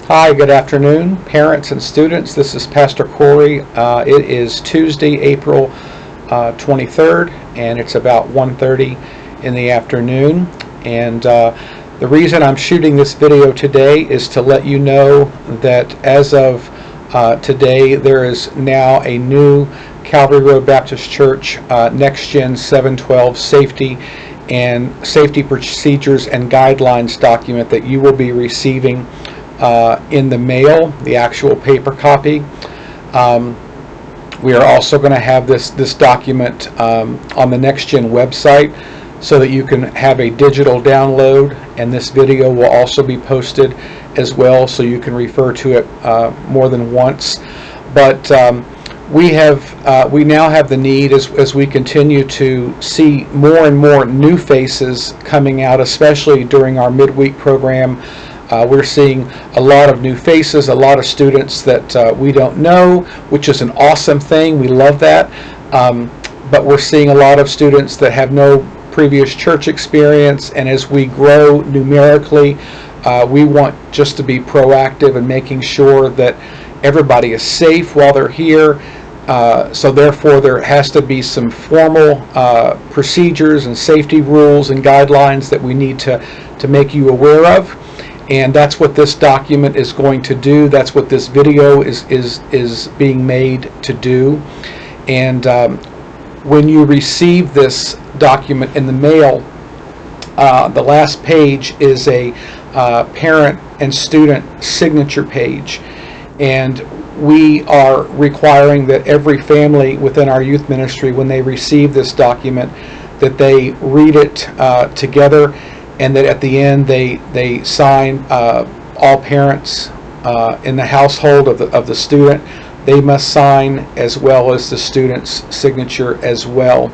Hi, good afternoon, parents and students. This is Pastor Corey. It is Tuesday, April 23rd, and it's about 1:30 in the afternoon. And the reason I'm shooting this video today is to let you know that as of today, there is now a new Calvary Road Baptist Church NG712 safety procedures and guidelines document that you will be receiving in the mail, the actual paper copy. We are also going to have this document on the NextGen website so that you can have a digital download, and this video will also be posted as well so you can refer to it more than once. But we now have the need, as we continue to see more and more new faces coming out, especially during our midweek program. We're seeing a lot of new faces, a lot of students that we don't know, which is an awesome thing. We love that. But we're seeing a lot of students that have no previous church experience, and as we grow numerically, we want just to be proactive in making sure that everybody is safe while they're here. So therefore there has to be some formal procedures and safety rules and guidelines that we need to make you aware of. And that's what this document is going to do. That's what this video is being made to do. And when you receive this document in the mail, the last page is a parent and student signature page. And we are requiring that every family within our youth ministry, when they receive this document, that they read it together, and that at the end they sign, all parents in the household of the student, they must sign, as well as the student's signature as well.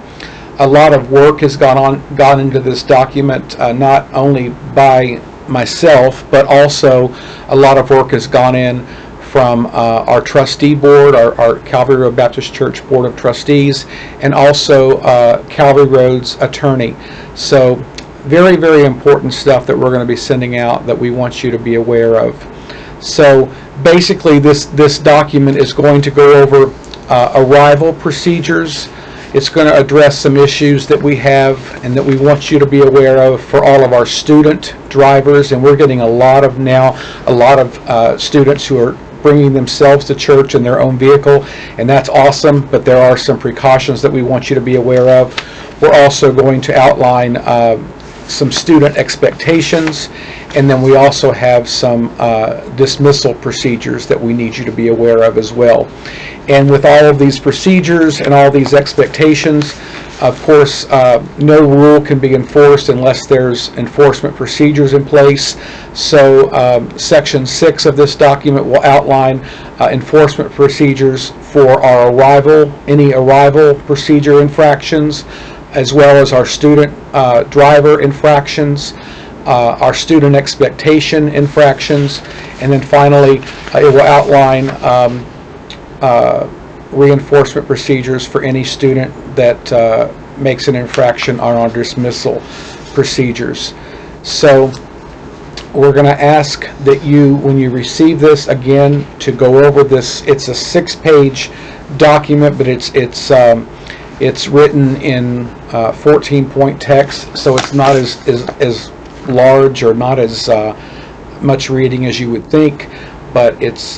A lot of work has gone into this document, not only by myself, but also a lot of work has gone in from our trustee board, our Calvary Road Baptist Church Board of Trustees, and also Calvary Road's attorney. So very, very important stuff that we're going to be sending out that we want you to be aware of. So basically this document is going to go over arrival procedures. It's going to address some issues that we have and that we want you to be aware of for all of our student drivers. And we're getting a lot of students who are bringing themselves to church in their own vehicle, and that's awesome, but there are some precautions that we want you to be aware of. We're also going to outline some student expectations, and then we also have some dismissal procedures that we need you to be aware of as well. And with all of these procedures and all these expectations, of course, no rule can be enforced unless there's enforcement procedures in place. So Section 6 of this document will outline enforcement procedures for our any arrival procedure infractions, as well as our student driver infractions, our student expectation infractions, and then finally it will outline reinforcement procedures for any student that makes an infraction on our dismissal procedures. So we're going to ask that you, when you receive this, again, to go over this. It's a 6-page document, but it's written in 14-point text, so it's not as large or not as much reading as you would think, but it's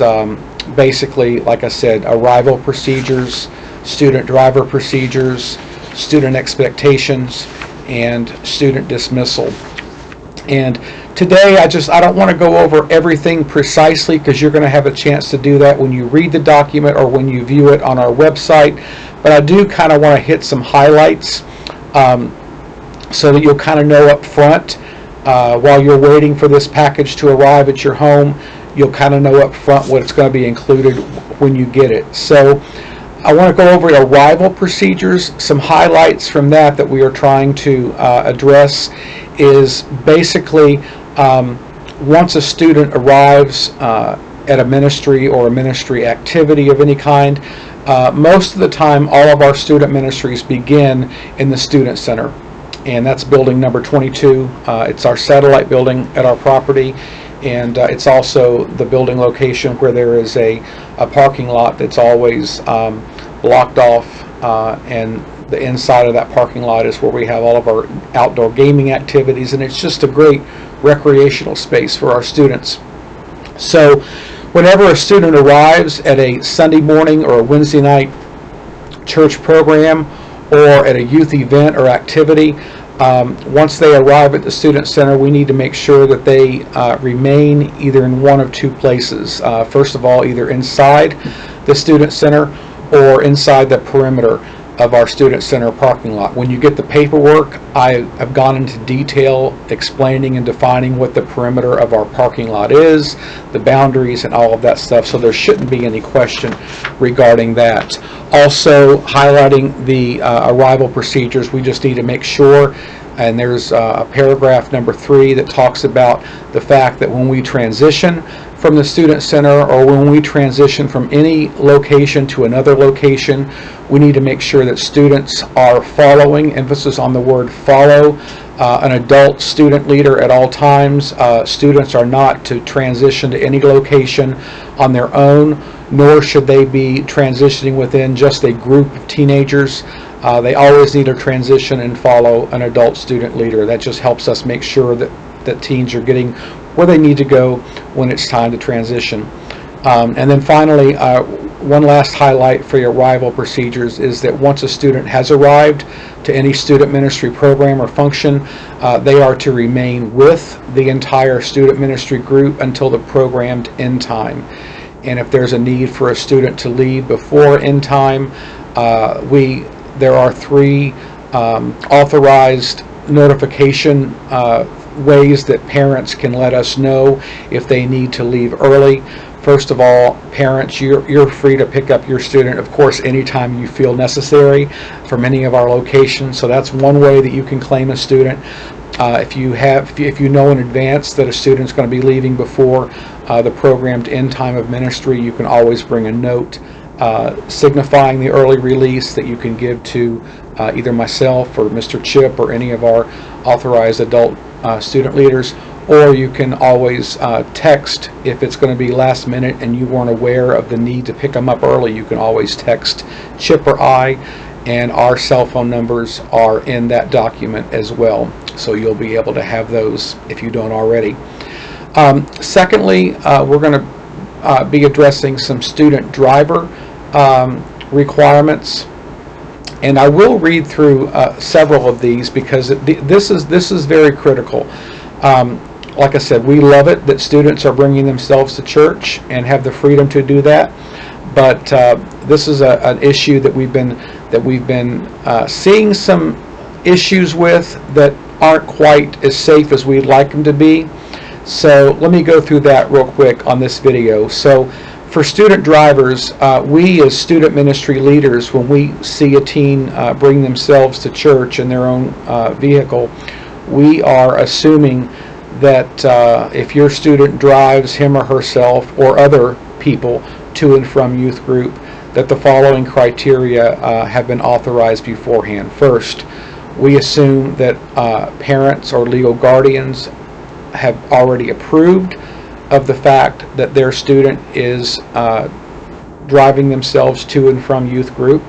basically, like I said, arrival procedures, student driver procedures, student expectations, and student dismissal. And today I don't want to go over everything precisely, because you're going to have a chance to do that when you read the document or when you view it on our website. But I do kind of want to hit some highlights so that you'll kind of know up front while you're waiting for this package to arrive at your home. You'll kind of know up front what it's going to be included when you get it. So I want to go over arrival procedures. Some highlights from that we are trying to address is basically once a student arrives at a ministry or a ministry activity of any kind, most of the time all of our student ministries begin in the student center, and that's building number 22. It's our satellite building at our property, and it's also the building location where there is a parking lot that's always blocked off, and the inside of that parking lot is where we have all of our outdoor gaming activities, and it's just a great recreational space for our students. So whenever a student arrives at a Sunday morning or a Wednesday night church program or at a youth event or activity, once they arrive at the Student Center, we need to make sure that they remain either in one of two places. First of all, either inside the Student Center or inside the perimeter of our Student Center parking lot. When you get the paperwork, I have gone into detail explaining and defining what the perimeter of our parking lot is, the boundaries, and all of that stuff, so there shouldn't be any question regarding that. Also, highlighting the arrival procedures, we just need to make sure, and there's a paragraph number 3 that talks about the fact that when we transition from the Student Center, or when we transition from any location to another location, we need to make sure that students are following, emphasis on the word follow, an adult student leader at all times. Students are not to transition to any location on their own, nor should they be transitioning within just a group of teenagers. They always need to transition and follow an adult student leader. That just helps us make sure that teens are getting where they need to go when it's time to transition. And then finally, one last highlight for your arrival procedures is that once a student has arrived to any student ministry program or function, they are to remain with the entire student ministry group until the programmed end time. And if there's a need for a student to leave before end time, there are 3 authorized notification ways that parents can let us know if they need to leave early. First of all, parents, you're free to pick up your student, of course, anytime you feel necessary from any of our locations. So that's one way that you can claim a student. If you know in advance that a student's going to be leaving before the programmed end time of ministry, you can always bring a note signifying the early release that you can give to either myself or Mr. Chip or any of our authorized adult student leaders, or you can always text if it's going to be last minute and you weren't aware of the need to pick them up early. You can always text Chip or I, and our cell phone numbers are in that document as well, so you'll be able to have those if you don't already. Secondly, we're going to be addressing some student driver requirements, and I will read through several of these because this is very critical. Like I said, we love it that students are bringing themselves to church and have the freedom to do that, but this is an issue that we've been seeing some issues with that aren't quite as safe as we'd like them to be. So let me go through that real quick on this video. So for student drivers, we as student ministry leaders, when we see a teen bring themselves to church in their own vehicle, we are assuming that if your student drives him or herself or other people to and from youth group, that the following criteria have been authorized beforehand. First, we assume that parents or legal guardians have already approved of the fact that their student is driving themselves to and from youth group.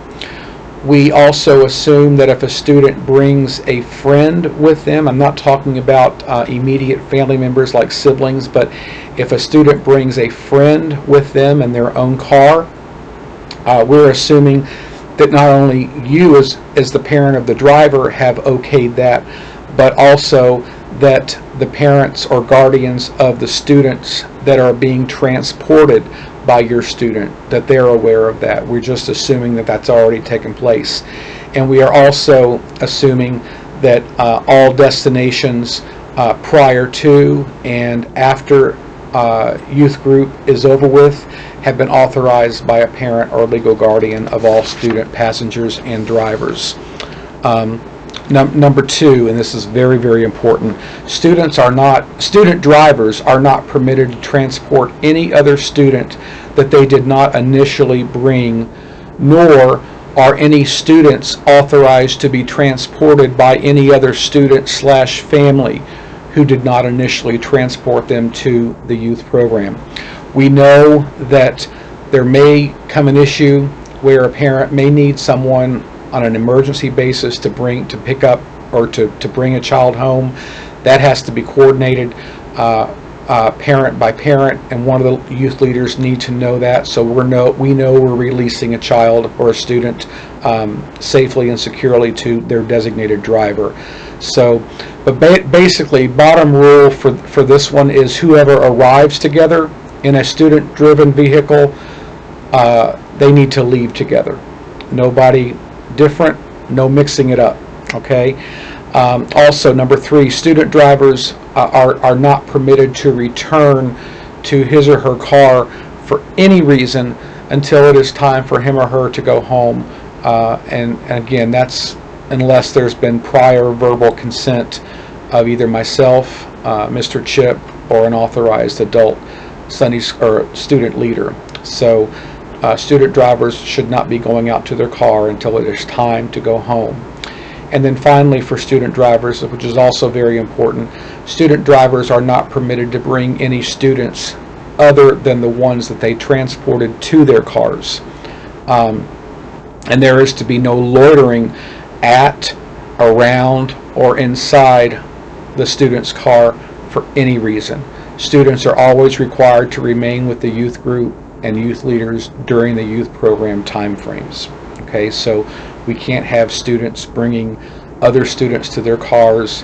We also assume that if a student brings a friend with them, I'm not talking about immediate family members like siblings, but if a student brings a friend with them in their own car, we're assuming that not only you as the parent of the driver have okayed that, but also that the parents or guardians of the students that are being transported by your student, that they're aware of that. We're just assuming that that's already taken place. And we are also assuming that all destinations prior to and after youth group is over with have been authorized by a parent or legal guardian of all student passengers and drivers. Number 2, and this is very, very important, student drivers are not permitted to transport any other student that they did not initially bring, nor are any students authorized to be transported by any other student/family who did not initially transport them to the youth program. We know that there may come an issue where a parent may need someone on an emergency basis to pick up or to bring a child home. That has to be coordinated parent by parent, and one of the youth leaders need to know that, so we know we're releasing a child or a student safely and securely to their designated driver. So, but basically, bottom rule for this one is whoever arrives together in a student-driven vehicle, they need to leave together. Nobody different, no mixing it up, okay? Also, number 3, student drivers are not permitted to return to his or her car for any reason until it is time for him or her to go home. And again, that's unless there's been prior verbal consent of either myself, Mr. Chip, or an authorized adult student leader. So student drivers should not be going out to their car until it is time to go home. And then finally, for student drivers, which is also very important, student drivers are not permitted to bring any students other than the ones that they transported to their cars. And there is to be no loitering at, around, or inside the student's car for any reason. Students are always required to remain with the youth group and youth leaders during the youth program time frames. Okay, so we can't have students bringing other students to their cars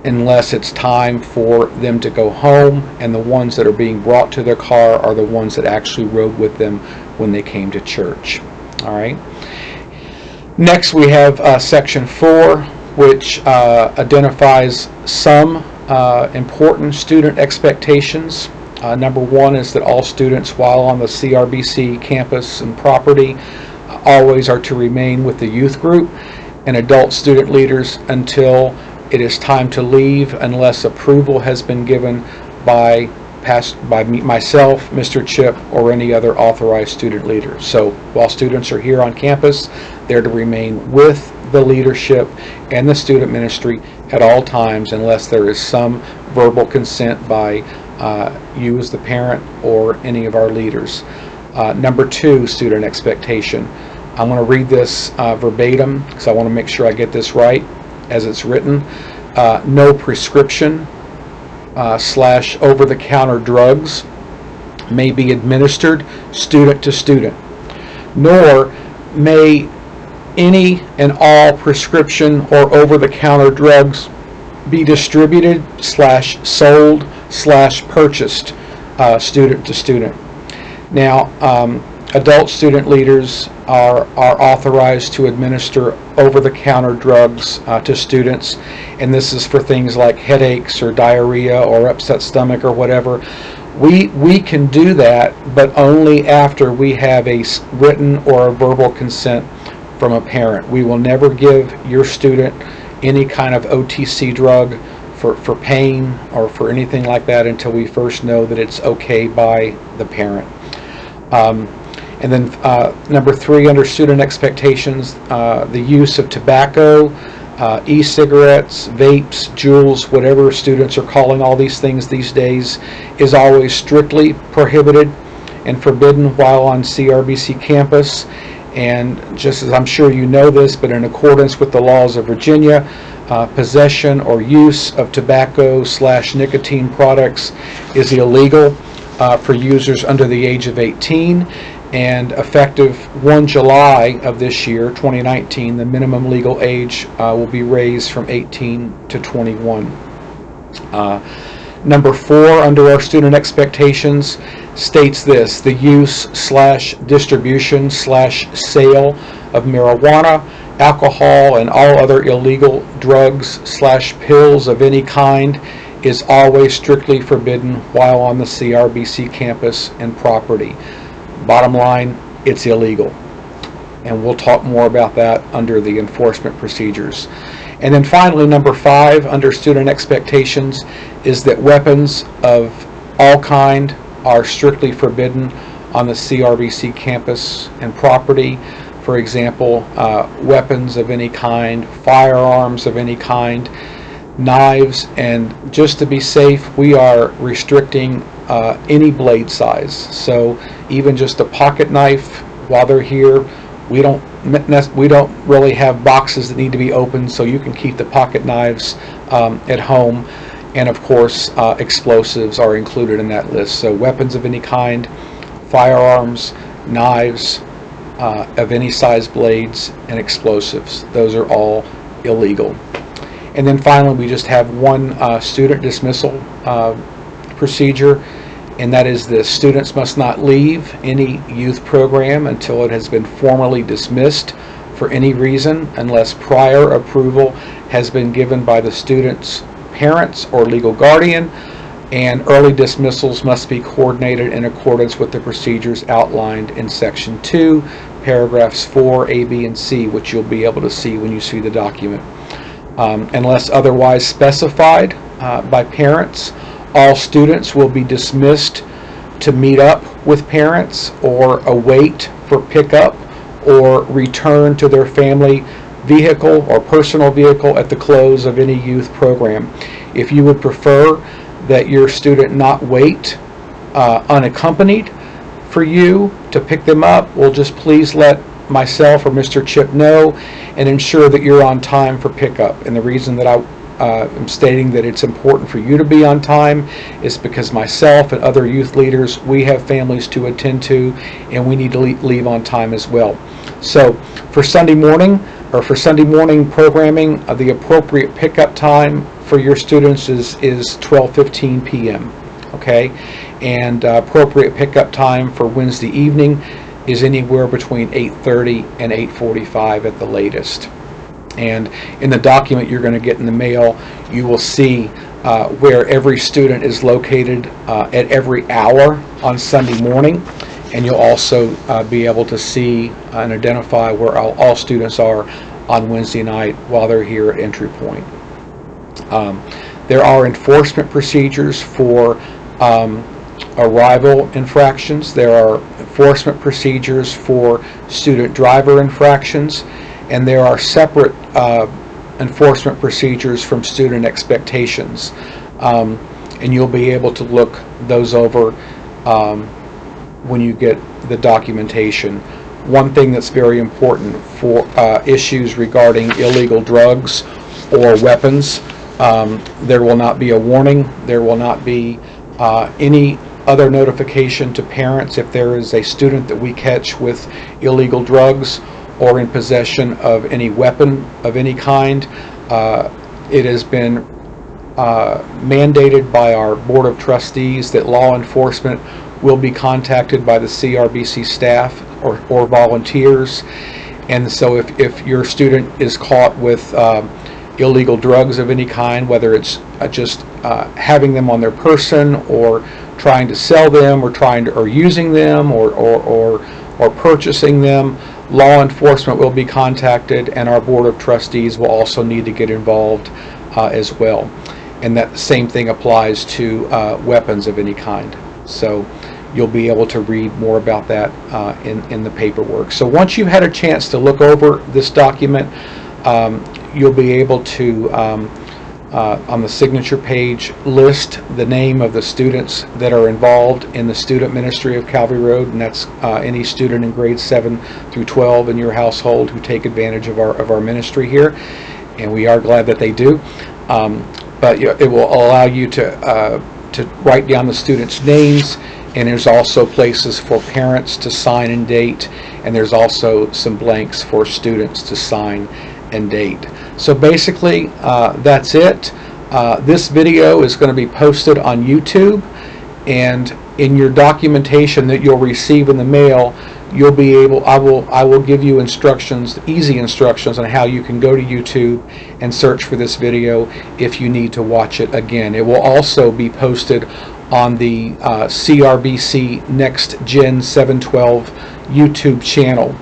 unless it's time for them to go home, and the ones that are being brought to their car are the ones that actually rode with them when they came to church. All right. Next, we have section 4, which identifies some important student expectations. Number 1 is that all students, while on the CRBC campus and property, always are to remain with the youth group and adult student leaders until it is time to leave, unless approval has been given by myself, Mr. Chip, or any other authorized student leader. So while students are here on campus, they're to remain with the leadership and the student ministry at all times, unless there is some verbal consent by you as the parent or any of our leaders. Number 2, student expectation. I'm going to read this verbatim because I want to make sure I get this right as it's written. No prescription / over-the-counter drugs may be administered student to student, nor may any and all prescription or over-the-counter drugs be distributed / sold / purchased student to student. Now, adult student leaders are authorized to administer over-the-counter drugs to students, and this is for things like headaches or diarrhea or upset stomach or whatever. We can do that, but only after we have a written or a verbal consent from a parent. We will never give your student any kind of OTC drug for pain or for anything like that until we first know that it's okay by the parent. And then number 3, under student expectations, the use of tobacco, e-cigarettes, vapes, juuls, whatever students are calling all these things these days, is always strictly prohibited and forbidden while on CRBC campus. And just as I'm sure you know this, but in accordance with the laws of Virginia, possession or use of tobacco / nicotine products is illegal for users under the age of 18. And effective 1 July of this year, 2019, the minimum legal age will be raised from 18 to 21. Number 4, under our student expectations, states this: the use / distribution / sale of marijuana, alcohol, and all other illegal drugs / pills of any kind is always strictly forbidden while on the CRBC campus and property. Bottom line, it's illegal. And we'll talk more about that under the enforcement procedures. And then finally, number 5, under student expectations, is that weapons of all kind are strictly forbidden on the CRBC campus and property. For example, weapons of any kind, firearms of any kind. knives, and just to be safe, we are restricting any blade size. So even just a pocket knife, while they're here, we don't really have boxes that need to be opened, so you can keep the pocket knives at home. And of course, explosives are included in that list. So weapons of any kind, firearms, knives of any size, blades, and explosives. Those are all illegal. And then finally, we just have one student dismissal procedure, and that is the students must not leave any youth program until it has been formally dismissed for any reason, unless prior approval has been given by the student's parents or legal guardian, and early dismissals must be coordinated in accordance with the procedures outlined in Section 2, paragraphs 4, A, B, and C, which you'll be able to see when you see the document. Unless otherwise specified by parents, all students will be dismissed to meet up with parents or await for pickup or return to their family vehicle or personal vehicle at the close of any youth program. If you would prefer that your student not wait unaccompanied for you to pick them up, well, just please let myself or Mr. Chip know and ensure that you're on time for pickup. And the reason that I am stating that it's important for you to be on time is because myself and other youth leaders, we have families to attend to, and we need to leave on time as well. So for Sunday morning programming, the appropriate pickup time for your students is 12:15 p.m. Okay, and appropriate pickup time for Wednesday evening is anywhere between 8:30 and 8:45 at the latest. And in the document you're going to get in the mail, you will see where every student is located at every hour on Sunday morning, and you'll also be able to see and identify where all students are on Wednesday night while they're here at entry point. There are enforcement procedures for arrival infractions. There are enforcement procedures for student driver infractions, and there are separate enforcement procedures from student expectations. And you'll be able to look those over when you get the documentation. One thing that's very important for issues regarding illegal drugs or weapons, there will not be a warning. There will not be any other notification to parents if there is a student that we catch with illegal drugs or in possession of any weapon of any kind. It has been mandated by our Board of Trustees that law enforcement will be contacted by the CRBC staff or volunteers. And so if your student is caught with illegal drugs of any kind, whether it's just having them on their person or trying to sell them or using them or purchasing them, law enforcement will be contacted, and our Board of Trustees will also need to get involved as well. And that same thing applies to weapons of any kind. So you'll be able to read more about that in the paperwork. So once you've had a chance to look over this document, you'll be able to, on the signature page, list the name of the students that are involved in the student ministry of Calvary Road, and that's any student in grades 7 through 12 in your household who take advantage of our ministry here, and we are glad that they do. But it will allow you to write down the students' names, and there's also places for parents to sign and date, and there's also some blanks for students to sign and date. So basically, that's it. This video is going to be posted on YouTube, and in your documentation that you'll receive in the mail, you'll be able, I will give you instructions, easy instructions on how you can go to YouTube and search for this video if you need to watch it again. It will also be posted on the CRBC Next Gen 712 YouTube channel.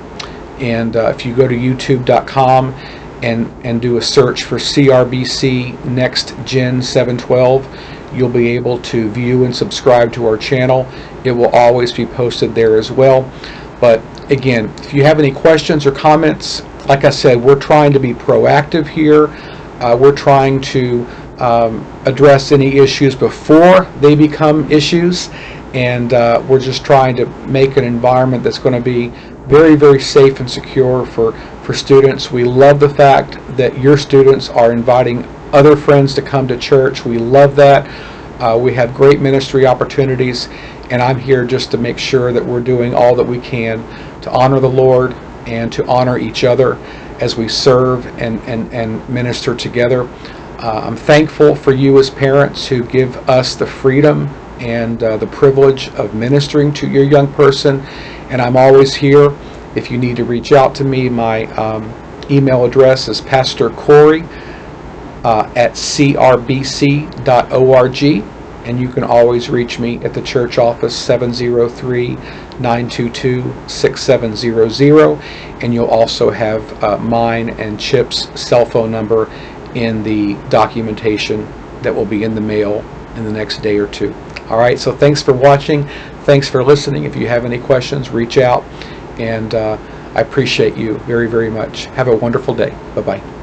And if you go to youtube.com and do a search for CRBC Next Gen 712, you'll be able to view and subscribe to our channel. It will always be posted there as well. But again, if you have any questions or comments, like I said, we're trying to be proactive here. We're trying to address any issues before they become issues, and we're just trying to make an environment that's going to be very, very safe and secure for students. We love the fact that your students are inviting other friends to come to church. We love that. We have great ministry opportunities, and I'm here just to make sure that we're doing all that we can to honor the Lord and to honor each other as we serve and minister together. I'm thankful for you as parents who give us the freedom and the privilege of ministering to your young person, and I'm always here. If you need to reach out to me, my email address is pastorcorey at crbc.org, and you can always reach me at the church office, 703-922-6700, and you'll also have mine and Chip's cell phone number in the documentation that will be in the mail in the next day or two. All right, so thanks for watching. Thanks for listening. If you have any questions, reach out, and I appreciate you very, very much. Have a wonderful day. Bye-bye.